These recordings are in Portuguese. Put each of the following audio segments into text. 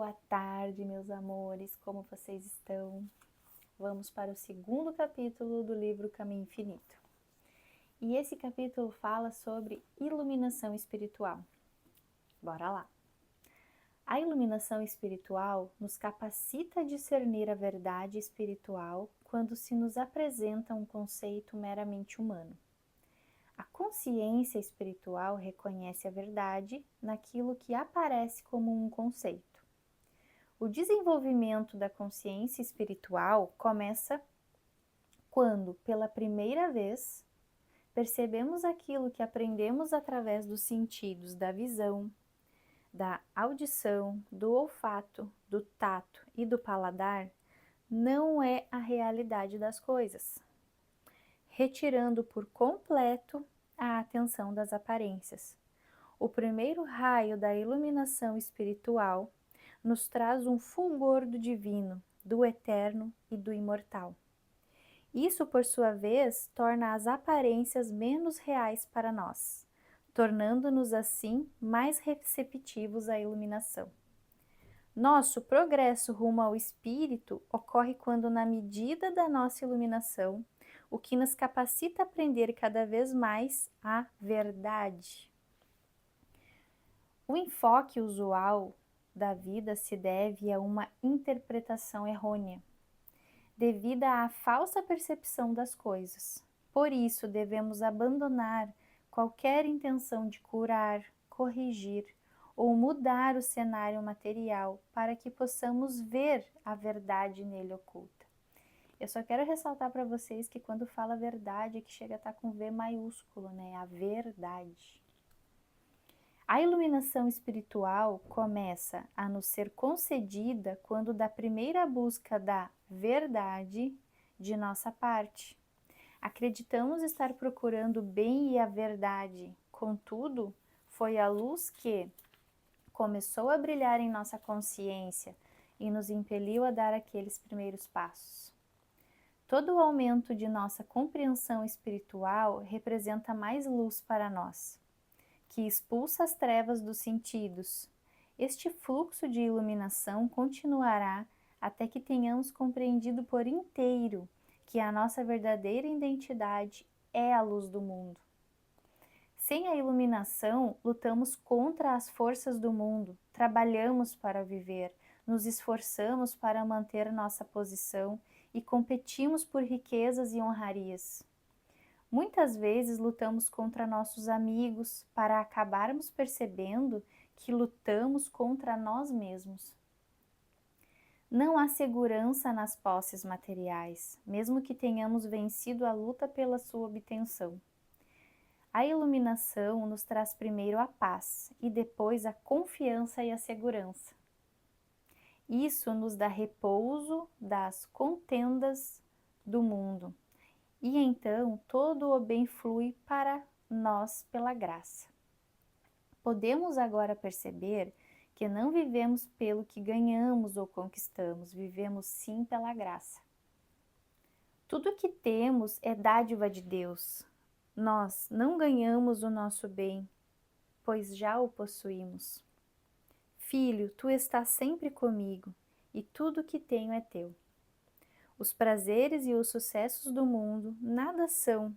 Boa tarde, meus amores, como vocês estão? Vamos para o segundo capítulo do livro Caminho Infinito. E esse capítulo fala sobre iluminação espiritual. Bora lá! A iluminação espiritual nos capacita a discernir a verdade espiritual quando se nos apresenta um conceito meramente humano. A consciência espiritual reconhece a verdade naquilo que aparece como um conceito. O desenvolvimento da consciência espiritual começa quando, pela primeira vez, percebemos aquilo que aprendemos através dos sentidos da visão, da audição, do olfato, do tato e do paladar, não é a realidade das coisas, retirando por completo a atenção das aparências. O primeiro raio da iluminação espiritual nos traz um fulgor do divino, do eterno e do imortal. Isso, por sua vez, torna as aparências menos reais para nós, tornando-nos assim mais receptivos à iluminação. Nosso progresso rumo ao espírito ocorre quando, na medida da nossa iluminação, o que nos capacita a aprender cada vez mais a verdade. O enfoque usual da vida se deve a uma interpretação errônea, devida à falsa percepção das coisas. Por isso, devemos abandonar qualquer intenção de curar, corrigir ou mudar o cenário material para que possamos ver a verdade nele oculta. Eu só quero ressaltar para vocês que quando fala verdade é que chega a estar com V maiúsculo, né? A verdade. A iluminação espiritual começa a nos ser concedida quando da primeira busca da verdade de nossa parte. Acreditamos estar procurando o bem e a verdade, contudo, foi a luz que começou a brilhar em nossa consciência e nos impeliu a dar aqueles primeiros passos. Todo o aumento de nossa compreensão espiritual representa mais luz para nós, que expulsa as trevas dos sentidos. Este fluxo de iluminação continuará até que tenhamos compreendido por inteiro que a nossa verdadeira identidade é a luz do mundo. Sem a iluminação, lutamos contra as forças do mundo, trabalhamos para viver, nos esforçamos para manter nossa posição e competimos por riquezas e honrarias. Muitas vezes lutamos contra nossos amigos para acabarmos percebendo que lutamos contra nós mesmos. Não há segurança nas posses materiais, mesmo que tenhamos vencido a luta pela sua obtenção. A iluminação nos traz primeiro a paz e depois a confiança e a segurança. Isso nos dá repouso das contendas do mundo. E então todo o bem flui para nós pela graça. Podemos agora perceber que não vivemos pelo que ganhamos ou conquistamos, vivemos sim pela graça. Tudo o que temos é dádiva de Deus. Nós não ganhamos o nosso bem, pois já o possuímos. Filho, tu estás sempre comigo, e tudo o que tenho é teu. Os prazeres e os sucessos do mundo nada são,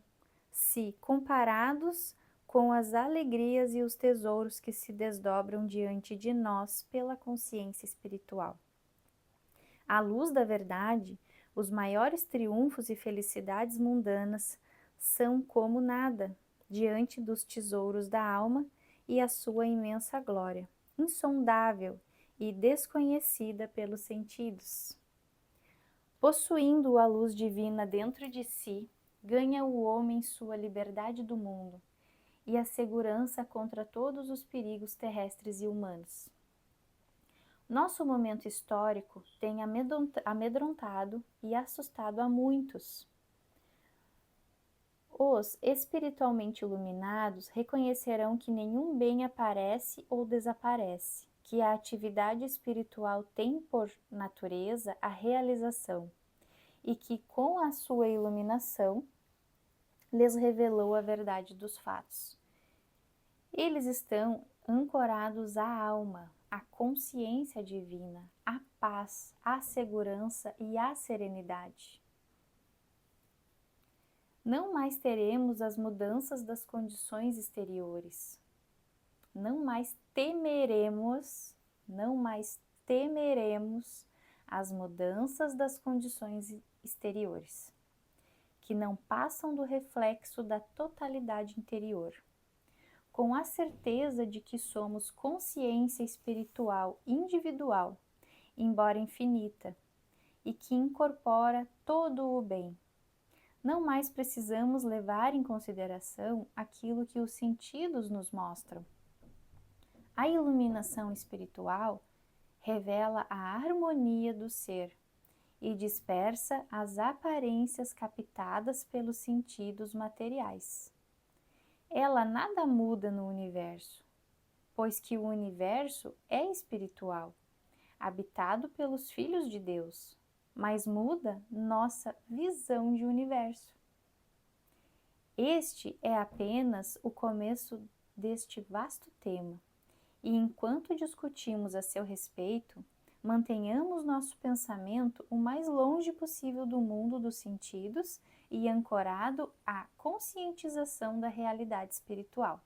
se comparados com as alegrias e os tesouros que se desdobram diante de nós pela consciência espiritual. À luz da verdade, os maiores triunfos e felicidades mundanas são como nada diante dos tesouros da alma e a sua imensa glória, insondável e desconhecida pelos sentidos. Possuindo a luz divina dentro de si, ganha o homem sua liberdade do mundo e a segurança contra todos os perigos terrestres e humanos. Nosso momento histórico tem amedrontado e assustado a muitos. Os espiritualmente iluminados reconhecerão que nenhum bem aparece ou desaparece, que a atividade espiritual tem por natureza a realização e que com a sua iluminação lhes revelou a verdade dos fatos. Eles estão ancorados à alma, a consciência divina, a paz, a segurança e a serenidade. Não mais teremos as mudanças das condições exteriores. Não mais temeremos as mudanças das condições exteriores, que não passam do reflexo da totalidade interior, com a certeza de que somos consciência espiritual individual, embora infinita, e que incorpora todo o bem. Não mais precisamos levar em consideração aquilo que os sentidos nos mostram. A iluminação espiritual revela a harmonia do ser e dispersa as aparências captadas pelos sentidos materiais. Ela nada muda no universo, pois que o universo é espiritual, habitado pelos filhos de Deus, mas muda nossa visão de universo. Este é apenas o começo deste vasto tema, e enquanto discutimos a seu respeito, mantenhamos nosso pensamento o mais longe possível do mundo dos sentidos e ancorado à conscientização da realidade espiritual.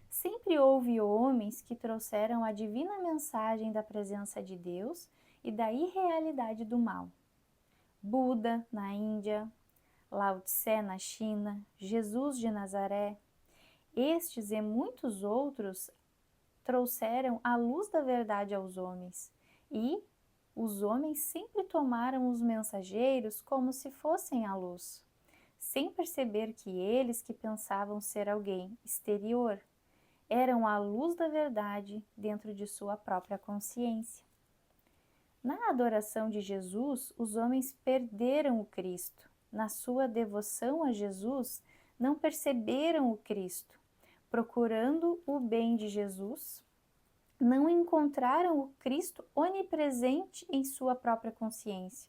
Sempre houve homens que trouxeram a divina mensagem da presença de Deus e da irrealidade do mal. Buda, na Índia, Lao Tse, na China, Jesus de Nazaré. Estes e muitos outros trouxeram a luz da verdade aos homens, e os homens sempre tomaram os mensageiros como se fossem a luz, sem perceber que eles que pensavam ser alguém exterior, eram a luz da verdade dentro de sua própria consciência. Na adoração de Jesus, os homens perderam o Cristo. Na sua devoção a Jesus, não perceberam o Cristo. Procurando o bem de Jesus, não encontraram o Cristo onipresente em sua própria consciência.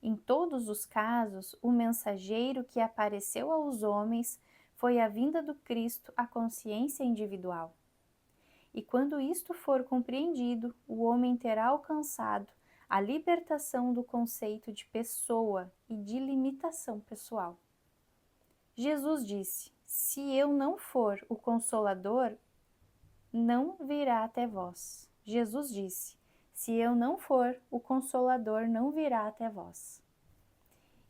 Em todos os casos, o mensageiro que apareceu aos homens foi a vinda do Cristo à consciência individual. E quando isto for compreendido, o homem terá alcançado a libertação do conceito de pessoa e de limitação pessoal. Jesus disse: "Se eu não for o Consolador, não virá até vós." Jesus disse: "Se eu não for, o Consolador não virá até vós."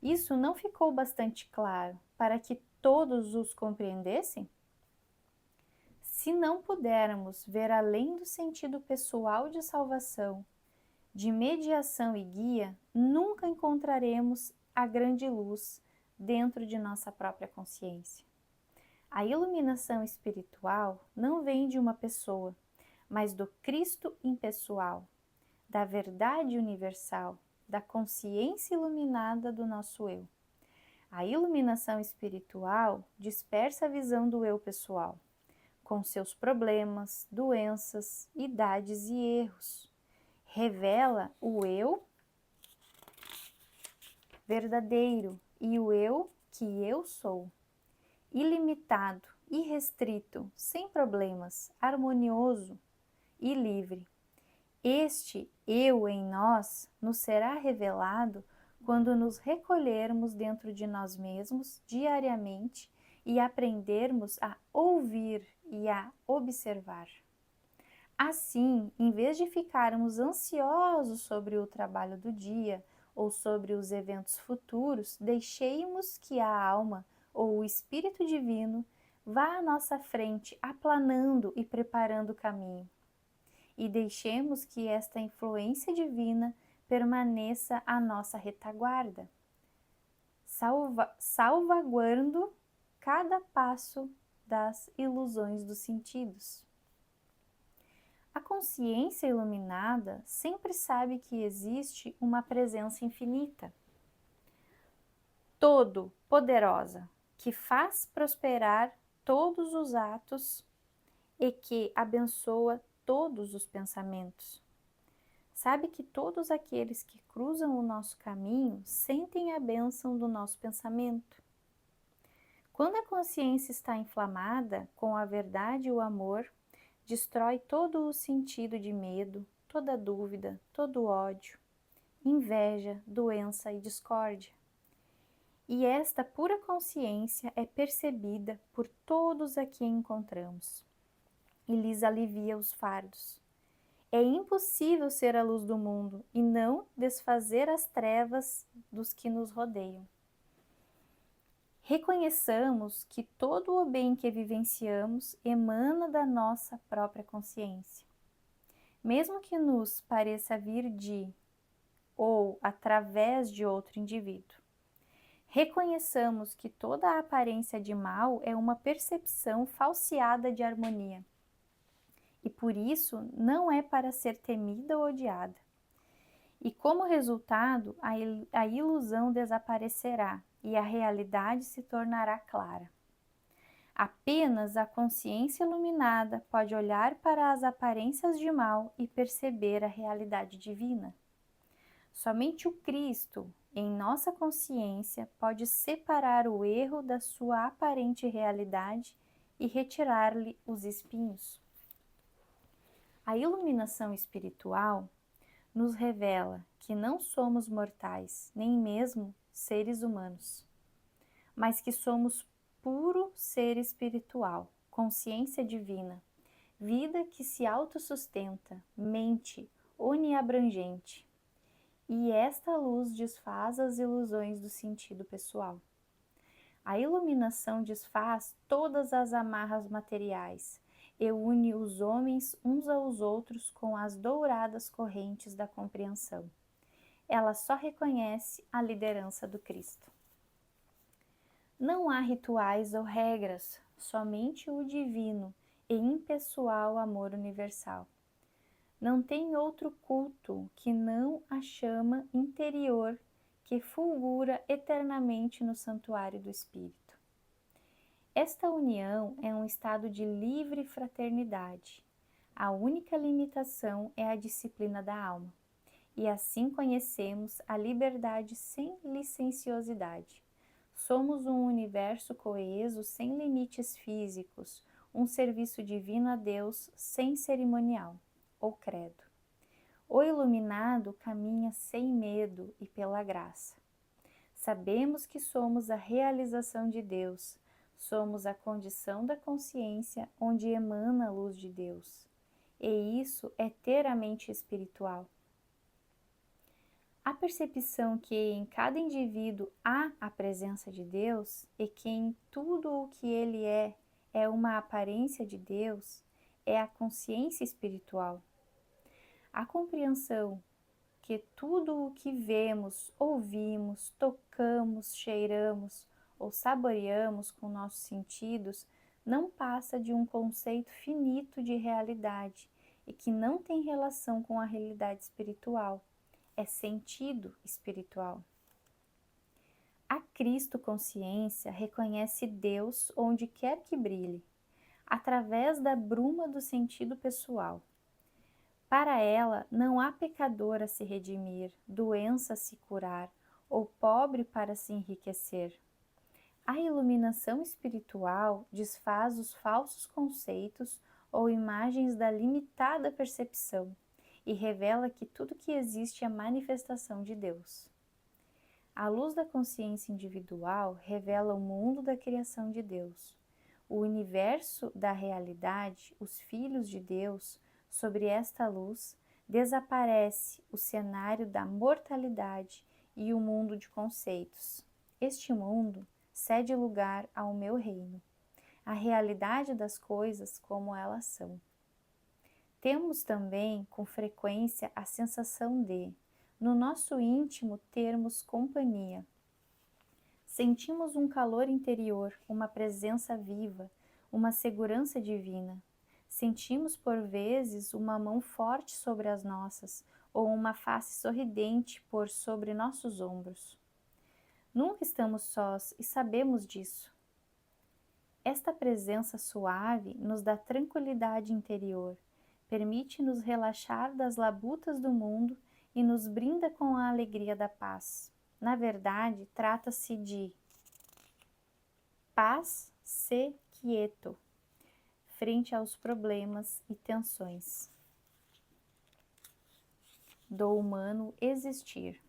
Isso não ficou bastante claro para que todos os compreendessem? Se não pudermos ver além do sentido pessoal de salvação, de mediação e guia, nunca encontraremos a grande luz dentro de nossa própria consciência. A iluminação espiritual não vem de uma pessoa, mas do Cristo impessoal, da verdade universal, da consciência iluminada do nosso eu. A iluminação espiritual dispersa a visão do eu pessoal, com seus problemas, doenças, idades e erros. Revela o eu verdadeiro e o eu que eu sou, ilimitado, irrestrito, sem problemas, harmonioso e livre. Este eu em nós nos será revelado quando nos recolhermos dentro de nós mesmos diariamente e aprendermos a ouvir e a observar. Assim, em vez de ficarmos ansiosos sobre o trabalho do dia ou sobre os eventos futuros, deixemos que a alma ou o Espírito Divino vá à nossa frente, aplanando e preparando o caminho. E deixemos que esta influência divina permaneça à nossa retaguarda, salvaguardando cada passo das ilusões dos sentidos. A consciência iluminada sempre sabe que existe uma presença infinita, todo-poderosa, que faz prosperar todos os atos e que abençoa todos os pensamentos. Sabe que todos aqueles que cruzam o nosso caminho sentem a bênção do nosso pensamento. Quando a consciência está inflamada com a verdade e o amor, destrói todo o sentido de medo, toda dúvida, todo ódio, inveja, doença e discórdia. E esta pura consciência é percebida por todos a que encontramos e lhes alivia os fardos. É impossível ser a luz do mundo e não desfazer as trevas dos que nos rodeiam. Reconheçamos que todo o bem que vivenciamos emana da nossa própria consciência. Mesmo que nos pareça vir de ou através de outro indivíduo. Reconheçamos que toda a aparência de mal é uma percepção falseada de harmonia. E por isso não é para ser temida ou odiada. E como resultado, a ilusão desaparecerá e a realidade se tornará clara. Apenas a consciência iluminada pode olhar para as aparências de mal e perceber a realidade divina. Somente o Cristo, em nossa consciência, pode separar o erro da sua aparente realidade e retirar-lhe os espinhos. A iluminação espiritual nos revela que não somos mortais, nem mesmo seres humanos, mas que somos puro ser espiritual, consciência divina, vida que se autossustenta, mente oniabrangente. E esta luz desfaz as ilusões do sentido pessoal. A iluminação desfaz todas as amarras materiais e une os homens uns aos outros com as douradas correntes da compreensão. Ela só reconhece a liderança do Cristo. Não há rituais ou regras, somente o divino e impessoal amor universal. Não tem outro culto que não a chama interior que fulgura eternamente no santuário do Espírito. Esta união é um estado de livre fraternidade. A única limitação é a disciplina da alma. E assim conhecemos a liberdade sem licenciosidade. Somos um universo coeso sem limites físicos, um serviço divino a Deus sem cerimonial ou credo. O iluminado caminha sem medo e pela graça. Sabemos que somos a realização de Deus, somos a condição da consciência onde emana a luz de Deus. E isso é ter a mente espiritual. A percepção que em cada indivíduo há a presença de Deus e que em tudo o que ele é uma aparência de Deus, é a consciência espiritual. A compreensão que tudo o que vemos, ouvimos, tocamos, cheiramos ou saboreamos com nossos sentidos não passa de um conceito finito de realidade e que não tem relação com a realidade espiritual. É sentido espiritual. A Cristo consciência reconhece Deus onde quer que brilhe, através da bruma do sentido pessoal. Para ela, não há pecador a se redimir, doença a se curar, ou pobre para se enriquecer. A iluminação espiritual desfaz os falsos conceitos ou imagens da limitada percepção e revela que tudo que existe é manifestação de Deus. A luz da consciência individual revela o mundo da criação de Deus. O universo da realidade, os filhos de Deus, sobre esta luz, desaparece o cenário da mortalidade e o mundo de conceitos. Este mundo cede lugar ao meu reino, a realidade das coisas como elas são. Temos também, com frequência, a sensação de, no nosso íntimo, termos companhia. Sentimos um calor interior, uma presença viva, uma segurança divina. Sentimos, por vezes, uma mão forte sobre as nossas, ou uma face sorridente por sobre nossos ombros. Nunca estamos sós e sabemos disso. Esta presença suave nos dá tranquilidade interior, permite-nos relaxar das labutas do mundo e nos brinda com a alegria da paz. Na verdade, trata-se de paz se quieto, frente aos problemas e tensões do humano existir.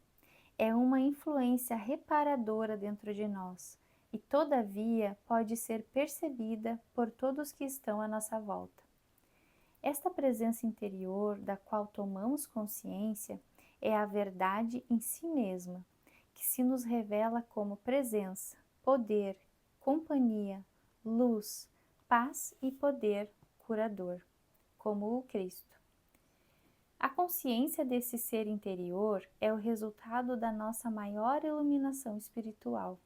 É uma influência reparadora dentro de nós e, todavia, pode ser percebida por todos que estão à nossa volta. Esta presença interior da qual tomamos consciência é a verdade em si mesma, que se nos revela como presença, poder, companhia, luz, paz e poder curador, como o Cristo. A consciência desse ser interior é o resultado da nossa maior iluminação espiritual,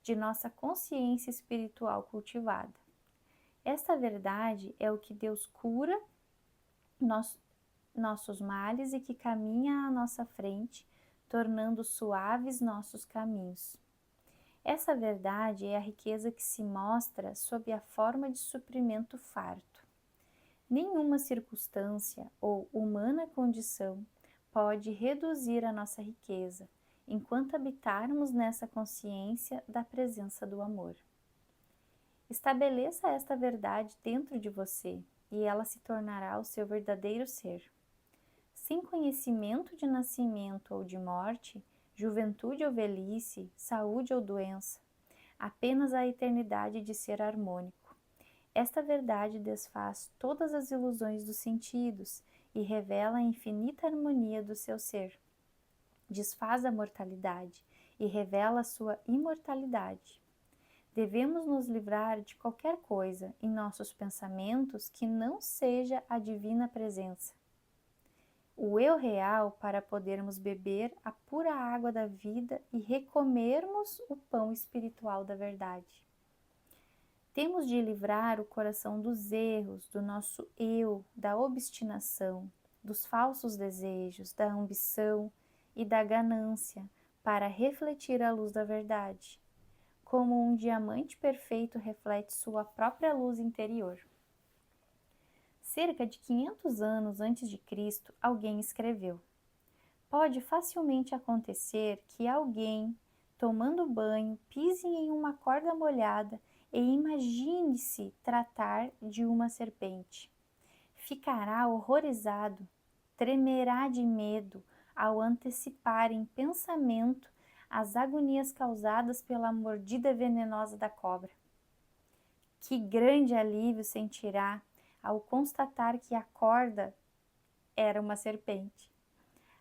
de nossa consciência espiritual cultivada. Esta verdade é o que Deus cura nossos males e que caminha à nossa frente, tornando suaves nossos caminhos. Essa verdade é a riqueza que se mostra sob a forma de suprimento farto. Nenhuma circunstância ou humana condição pode reduzir a nossa riqueza, enquanto habitarmos nessa consciência da presença do amor. Estabeleça esta verdade dentro de você e ela se tornará o seu verdadeiro ser. Sem conhecimento de nascimento ou de morte, juventude ou velhice, saúde ou doença, apenas a eternidade de ser harmônico. Esta verdade desfaz todas as ilusões dos sentidos e revela a infinita harmonia do seu ser. Desfaz a mortalidade e revela a sua imortalidade. Devemos nos livrar de qualquer coisa em nossos pensamentos que não seja a divina presença. O eu real para podermos beber a pura água da vida e recomermos o pão espiritual da verdade. Temos de livrar o coração dos erros, do nosso eu, da obstinação, dos falsos desejos, da ambição e da ganância, para refletir a luz da verdade, como um diamante perfeito reflete sua própria luz interior. Cerca de 500 anos antes de Cristo, alguém escreveu: pode facilmente acontecer que alguém, tomando banho, pise em uma corda molhada e imagine-se tratar de uma serpente. Ficará horrorizado, tremerá de medo ao antecipar em pensamento as agonias causadas pela mordida venenosa da cobra. Que grande alívio sentirá ao constatar que a corda era uma serpente.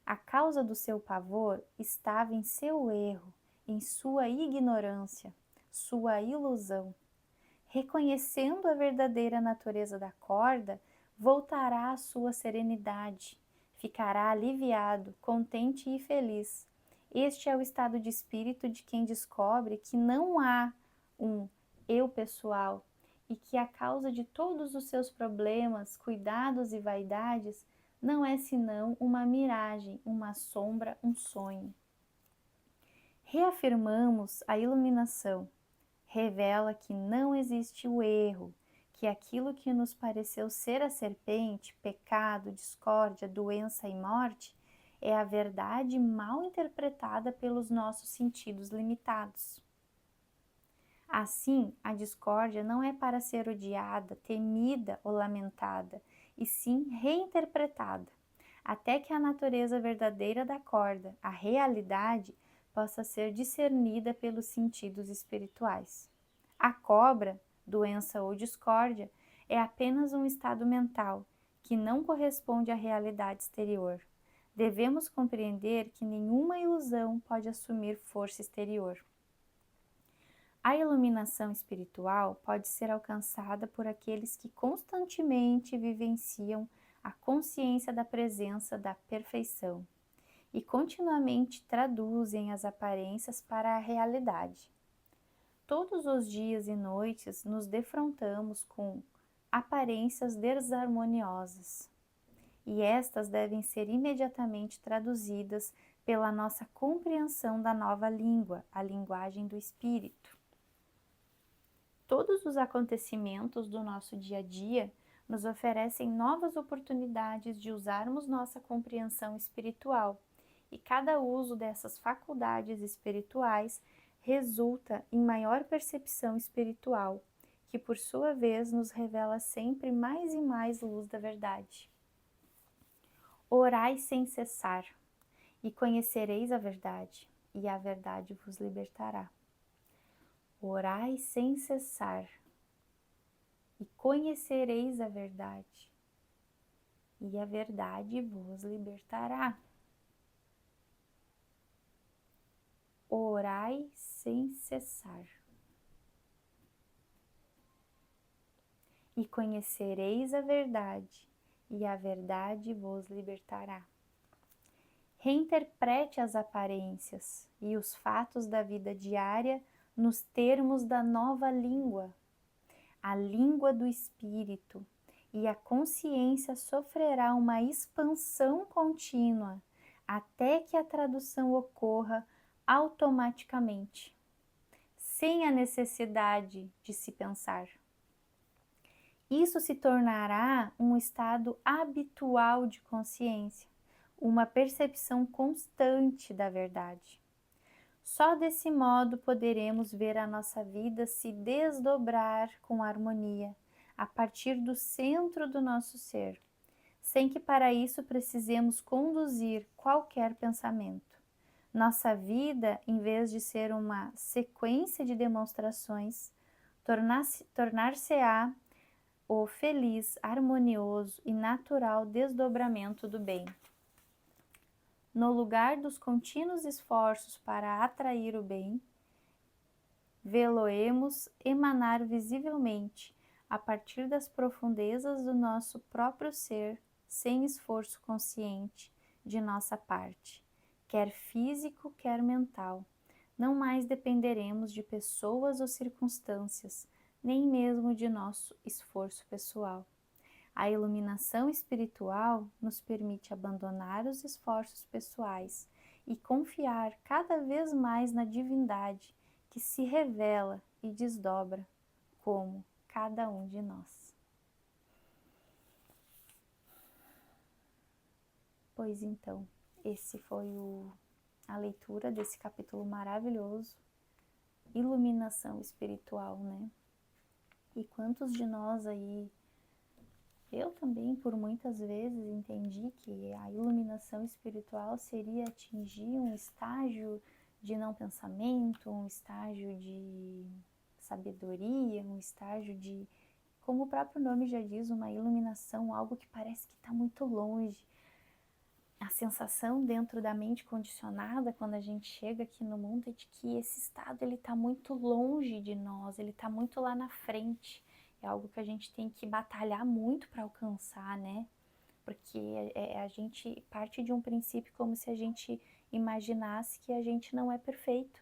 A causa do seu pavor estava em seu erro, em sua ignorância, sua ilusão. Reconhecendo a verdadeira natureza da corda, voltará à sua serenidade, ficará aliviado, contente e feliz. Este é o estado de espírito de quem descobre que não há um eu pessoal e que a causa de todos os seus problemas, cuidados e vaidades não é senão uma miragem, uma sombra, um sonho. Reafirmamos a iluminação. Revela que não existe o erro, que aquilo que nos pareceu ser a serpente, pecado, discórdia, doença e morte, é a verdade mal interpretada pelos nossos sentidos limitados. Assim, a discórdia não é para ser odiada, temida ou lamentada, e sim reinterpretada, até que a natureza verdadeira da corda, a realidade, possa ser discernida pelos sentidos espirituais. A cobra, doença ou discórdia, é apenas um estado mental que não corresponde à realidade exterior. Devemos compreender que nenhuma ilusão pode assumir força exterior. A iluminação espiritual pode ser alcançada por aqueles que constantemente vivenciam a consciência da presença da perfeição e continuamente traduzem as aparências para a realidade. Todos os dias e noites nos defrontamos com aparências desarmoniosas, e estas devem ser imediatamente traduzidas pela nossa compreensão da nova língua, a linguagem do espírito. Todos os acontecimentos do nosso dia a dia nos oferecem novas oportunidades de usarmos nossa compreensão espiritual, e cada uso dessas faculdades espirituais resulta em maior percepção espiritual, que por sua vez nos revela sempre mais e mais luz da verdade. Orai sem cessar, e conhecereis a verdade, e a verdade vos libertará. Orai sem cessar, e conhecereis a verdade, e a verdade vos libertará. Orai sem cessar, e conhecereis a verdade, e a verdade vos libertará. Reinterprete as aparências e os fatos da vida diária nos termos da nova língua, a língua do espírito, e a consciência sofrerá uma expansão contínua até que a tradução ocorra automaticamente, sem a necessidade de se pensar. Isso se tornará um estado habitual de consciência, uma percepção constante da verdade. Só desse modo poderemos ver a nossa vida se desdobrar com harmonia, a partir do centro do nosso ser, sem que para isso precisemos conduzir qualquer pensamento. Nossa vida, em vez de ser uma sequência de demonstrações, tornar-se-á o feliz, harmonioso e natural desdobramento do bem. No lugar dos contínuos esforços para atrair o bem, vê-lo-emos emanar visivelmente a partir das profundezas do nosso próprio ser, sem esforço consciente de nossa parte, quer físico, quer mental. Não mais dependeremos de pessoas ou circunstâncias, nem mesmo de nosso esforço pessoal. A iluminação espiritual nos permite abandonar os esforços pessoais e confiar cada vez mais na divindade que se revela e desdobra como cada um de nós. Pois então, esse foi a leitura desse capítulo maravilhoso, iluminação espiritual, né? E quantos de nós aí, eu também por muitas vezes entendi que a iluminação espiritual seria atingir um estágio de não pensamento, um estágio de sabedoria, um estágio de, como o próprio nome já diz, uma iluminação, algo que parece que está muito longe. A sensação dentro da mente condicionada, quando a gente chega aqui no mundo, é de que esse estado ele está muito longe de nós, ele está muito lá na frente. É algo que a gente tem que batalhar muito para alcançar, né? Porque a gente parte de um princípio como se a gente imaginasse que a gente não é perfeito.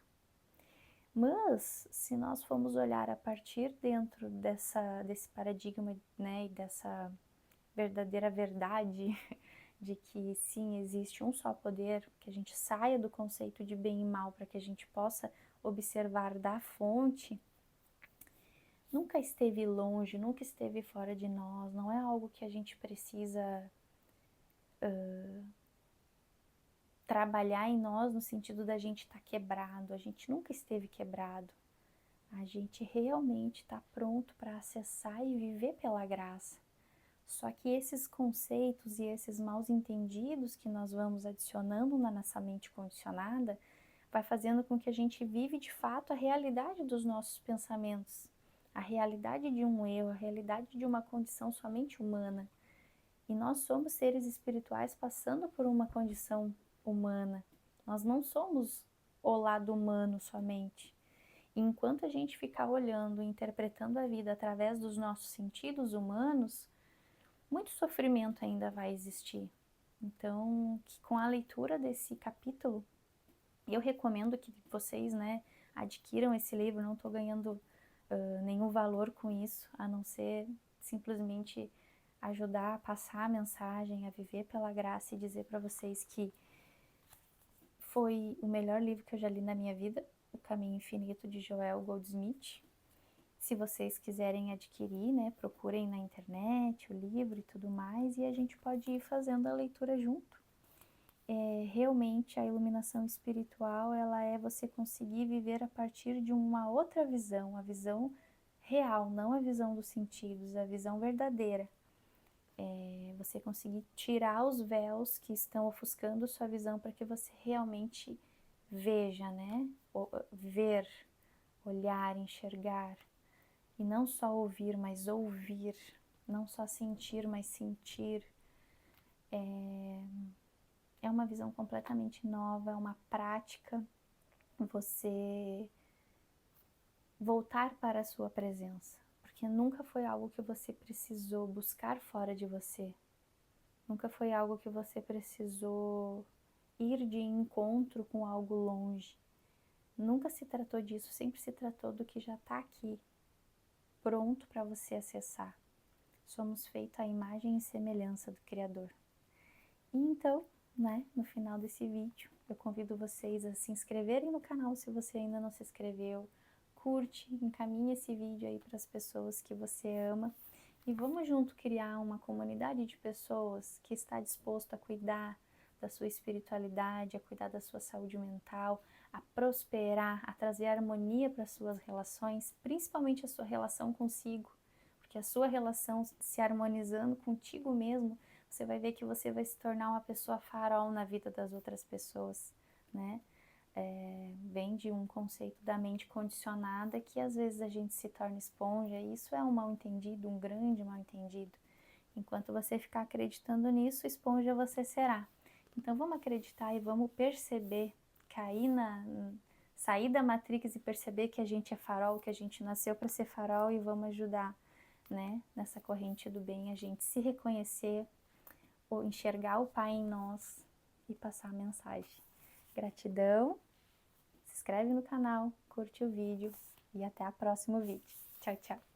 Mas, se nós formos olhar a partir dentro desse paradigma, né, e dessa verdadeira verdade de que sim, existe um só poder, que a gente saia do conceito de bem e mal para que a gente possa observar da fonte, nunca esteve longe, nunca esteve fora de nós, não é algo que a gente precisa trabalhar em nós no sentido da gente estar quebrado, a gente nunca esteve quebrado, a gente realmente está pronto para acessar e viver pela graça. Só que esses conceitos e esses maus entendidos que nós vamos adicionando na nossa mente condicionada, vai fazendo com que a gente vive de fato a realidade dos nossos pensamentos, a realidade de um eu, a realidade de uma condição somente humana. E nós somos seres espirituais passando por uma condição humana. Nós não somos o lado humano somente. E enquanto a gente ficar olhando e interpretando a vida através dos nossos sentidos humanos, muito sofrimento ainda vai existir. Então, que com a leitura desse capítulo, eu recomendo que vocês, né, adquiram esse livro. Não estou ganhando nenhum valor com isso, a não ser simplesmente ajudar a passar a mensagem, a viver pela graça e dizer para vocês que foi o melhor livro que eu já li na minha vida, O Caminho Infinito, de Joel Goldsmith. Se vocês quiserem adquirir, né, procurem na internet o livro e tudo mais, e a gente pode ir fazendo a leitura junto. Realmente a iluminação espiritual, ela é você conseguir viver a partir de uma outra visão, a visão real, não a visão dos sentidos, a visão verdadeira. Você conseguir tirar os véus que estão ofuscando sua visão para que você realmente veja, né? Ver, olhar, enxergar. E não só ouvir, mas ouvir. Não só sentir, mas sentir. É uma visão completamente nova, é uma prática. Você voltar para a sua presença. Porque nunca foi algo que você precisou buscar fora de você. Nunca foi algo que você precisou ir de encontro com algo longe. Nunca se tratou disso, sempre se tratou do que já está aqui, pronto para você acessar. Somos feitos à imagem e semelhança do Criador. E então, né, no final desse vídeo, eu convido vocês a se inscreverem no canal se você ainda não se inscreveu. Curte, encaminhe esse vídeo aí para as pessoas que você ama. E vamos junto criar uma comunidade de pessoas que está disposto a cuidar da sua espiritualidade, a cuidar da sua saúde mental, a prosperar, a trazer harmonia para as suas relações, principalmente a sua relação consigo. Porque a sua relação se harmonizando contigo mesmo, você vai ver que você vai se tornar uma pessoa farol na vida das outras pessoas, né? Vem de um conceito da mente condicionada que às vezes a gente se torna esponja, e isso é um mal entendido, um grande mal entendido. Enquanto você ficar acreditando nisso, esponja você será. Então vamos acreditar e vamos perceber, sair da Matrix e perceber que a gente é farol, que a gente nasceu para ser farol, e vamos ajudar, né, nessa corrente do bem, a gente se reconhecer, ou enxergar o Pai em nós e passar a mensagem. Gratidão, se inscreve no canal, curte o vídeo e até o próximo vídeo. Tchau, tchau!